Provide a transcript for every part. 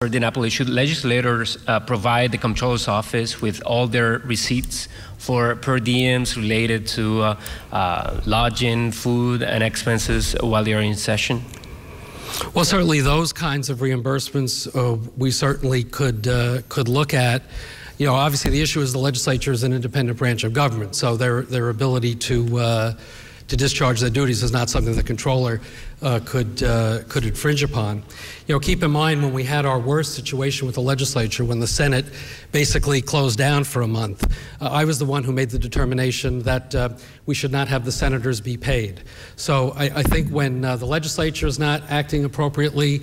For the Napoli, should legislators provide the Comptroller's office with all their receipts for per diems related to lodging, food, and expenses while they are in session? Well, certainly those kinds of reimbursements we certainly could look at. You know, obviously the issue is the legislature is an independent branch of government, so their ability to discharge their duties is not something the Comptroller could infringe upon. You know, keep in mind when we had our worst situation with the legislature, when the Senate basically closed down for a month, I was the one who made the determination that we should not have the senators be paid. So I think when the legislature is not acting appropriately,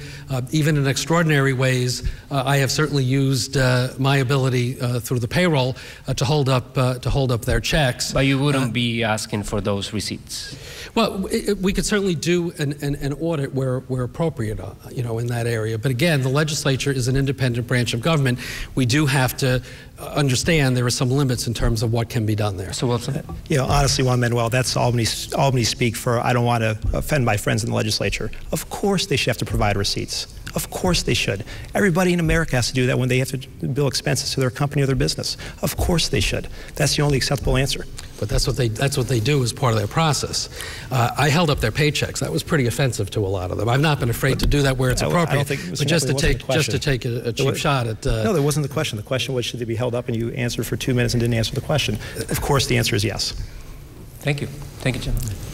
even in extraordinary ways, I have certainly used my ability through the payroll to hold up their checks. But you wouldn't be asking for those receipts? Well, we could certainly do an audit where appropriate, you know, in that area. But again, the legislature is an independent branch of government. We do have to understand there are some limits in terms of what can be done there. So Wilson? You know, honestly, Juan Manuel, that's Albany speak for I don't want to offend my friends in the legislature. Of course they should have to provide receipts. Of course they should. Everybody in America has to do that when they have to bill expenses to their company or their business. Of course they should. That's the only acceptable answer. But that's what they do as part of their process. I held up their paychecks. That was pretty offensive to a lot of them. I've not been afraid to do that where it's appropriate. I don't think, but just to take a cheap shot at. No, that wasn't the question. The question was, should they be held up? And you answered for 2 minutes and didn't answer the question. Of course, the answer is yes. Thank you. Thank you, gentlemen.